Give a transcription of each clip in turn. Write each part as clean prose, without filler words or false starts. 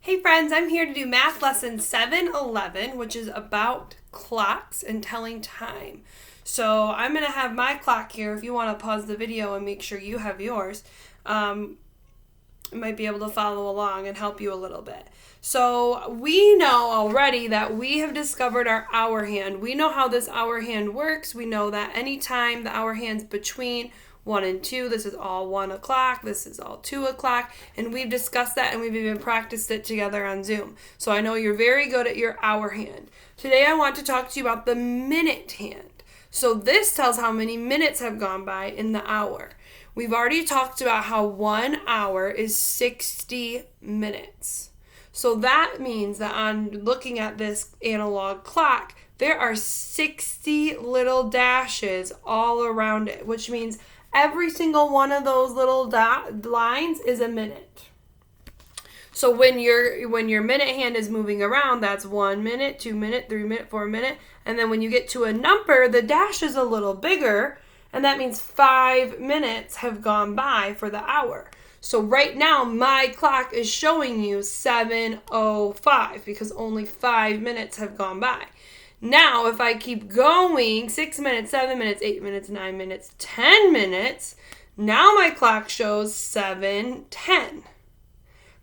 Hey friends, I'm here to do math lesson 711, which is about clocks and telling time. So I'm going to have my clock here. If you want to pause the video and make sure you have yours, I might be able to follow along and help you a little bit. So we know already that we have discovered our hour hand. We know how this hour hand works. We know that anytime the hour hand's between 1 and 2, this is all 1 o'clock, this is all 2 o'clock, and we've discussed that and we've even practiced it together on Zoom. So I know you're very good at your hour hand. Today I want to talk to you about the minute hand. So this tells how many minutes have gone by in the hour. We've already talked about how 1 hour is 60 minutes. So that means that on looking at this analog clock, there are 60 little dashes all around it, which means every single one of those little lines is a minute. So when your minute hand is moving around, that's 1 minute, 2 minute, 3 minute, 4 minute. And then when you get to a number, the dash is a little bigger, and that means 5 minutes have gone by for the hour. So right now, my clock is showing you 7:05 because only 5 minutes have gone by. Now, if I keep going, 6 minutes, 7 minutes, 8 minutes, 9 minutes, 10 minutes, now my clock shows 7:10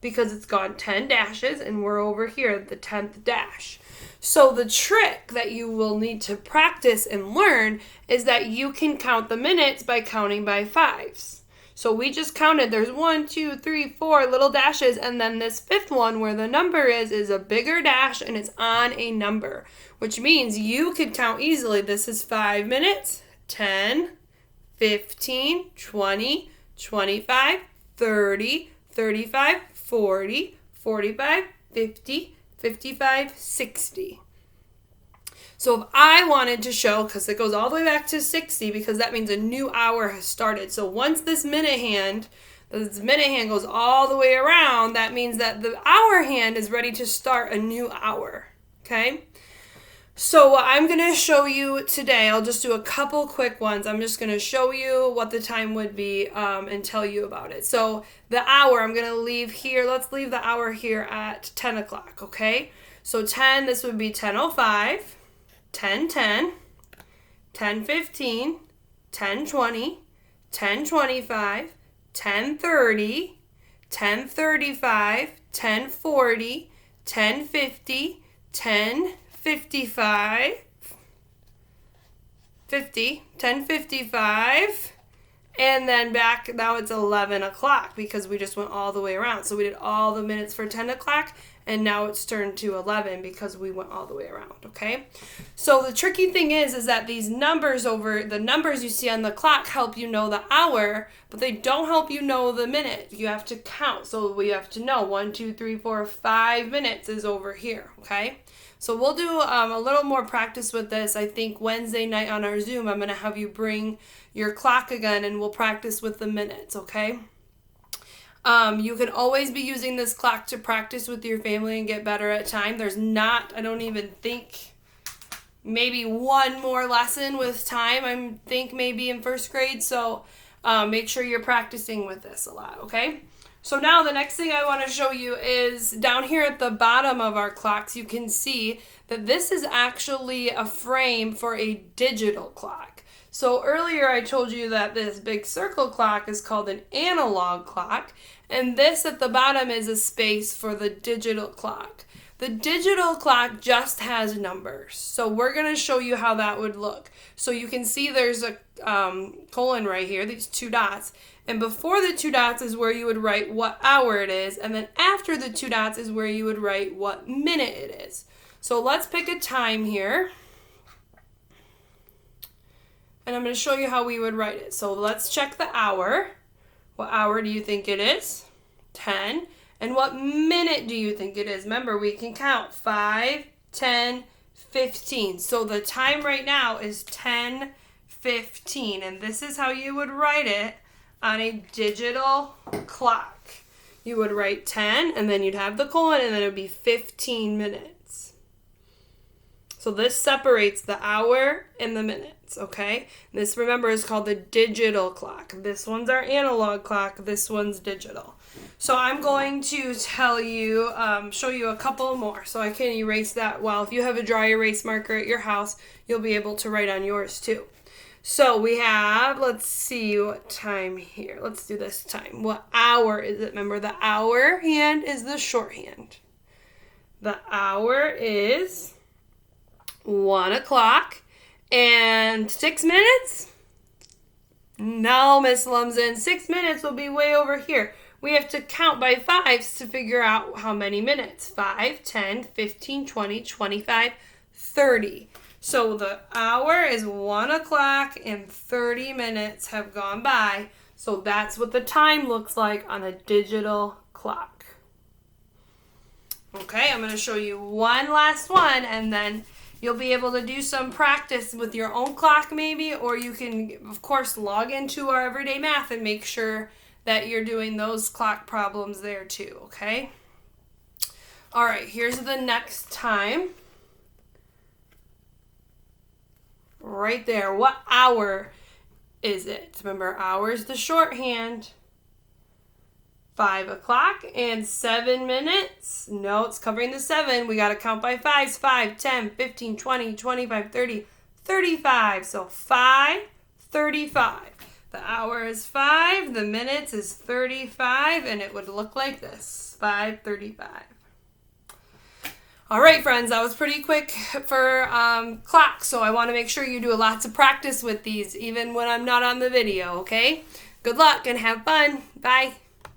because it's gone 10 dashes and we're over here at the 10th dash. So the trick that you will need to practice and learn is that you can count the minutes by counting by fives. So we just counted, there's 1, 2, 3, 4 little dashes, and then this fifth one where the number is a bigger dash and it's on a number, which means you could count easily. This is 5 minutes, 10, 15, 20, 25, 30, 35, 40, 45, 50, 55, 60. So if I wanted to show, because it goes all the way back to 60, because that means a new hour has started. So once this minute hand goes all the way around, that means that the hour hand is ready to start a new hour, okay? So what I'm going to show you today, I'll just do a couple quick ones. I'm just going to show you what the time would be and tell you about it. So the hour, I'm going to leave here. Let's leave the hour here at 10 o'clock, okay? So 10, this would be 10:05. 10:10, 10:15, 10:20, 10:25, 10:30, 10:35, 10:40, 10:50, 10:55, 10:55, and then back, now it's 11 o'clock because we just went all the way around. So we did all the minutes for 10 o'clock, and now it's turned to 11 because we went all the way around, okay? So the tricky thing is that these numbers the numbers you see on the clock help you know the hour, but they don't help you know the minute. You have to count. So we have to know 1, 2, 3, 4, 5 minutes is over here, okay? So we'll do a little more practice with this. I think Wednesday night on our Zoom, I'm going to have you bring your clock again and we'll practice with the minutes, okay? You can always be using this clock to practice with your family and get better at time. There's not, I don't even think, maybe one more lesson with time, I think maybe in first grade. So make sure you're practicing with this a lot, okay? So now the next thing I want to show you is down here at the bottom of our clocks, you can see that this is actually a frame for a digital clock. So earlier I told you that this big circle clock is called an analog clock, and this at the bottom is a space for the digital clock. The digital clock just has numbers. So we're going to show you how that would look. So you can see there's a colon right here, these 2 dots. And before the 2 dots is where you would write what hour it is. And then after the 2 dots is where you would write what minute it is. So let's pick a time here. And I'm going to show you how we would write it. So let's check the hour. What hour do you think it is? 10. And what minute do you think it is? Remember, we can count 5, 10, 15. So the time right now is 10:15. And this is how you would write it on a digital clock. You would write 10, and then you'd have the colon, and then it would be 15 minutes. So this separates the hour and the minutes, okay? This, remember, is called the digital clock. This one's our analog clock. This one's digital. So I'm going to tell you, show you a couple more. So I can erase that. Well, if you have a dry erase marker at your house, you'll be able to write on yours too. So we have, let's see what time here. Let's do this time. What hour is it? Remember, the hour hand is the shorthand. The hour is 1 o'clock and 6 minutes. No, Miss Lumsden, 6 minutes will be way over here. We have to count by fives to figure out how many minutes. 5, 10, 15, 20, 25, 30. So the hour is 1 o'clock and 30 minutes have gone by. So that's what the time looks like on a digital clock. Okay, I'm going to show you one last one, and then you'll be able to do some practice with your own clock maybe, or you can, of course, log into our Everyday Math and make sure that you're doing those clock problems there too, okay? All right, here's the next time. Right there. What hour is it? Remember, hour is the shorthand. 5 o'clock and 7 minutes. No, it's covering the 7. We got to count by fives. 5, 10, 15, 20, 25, 30, 35. So 5:35. The hour is 5. The minutes is 35. And it would look like this. 5:35. All right, friends, that was pretty quick for clocks. So I want to make sure you do lots of practice with these, even when I'm not on the video, okay? Good luck and have fun. Bye.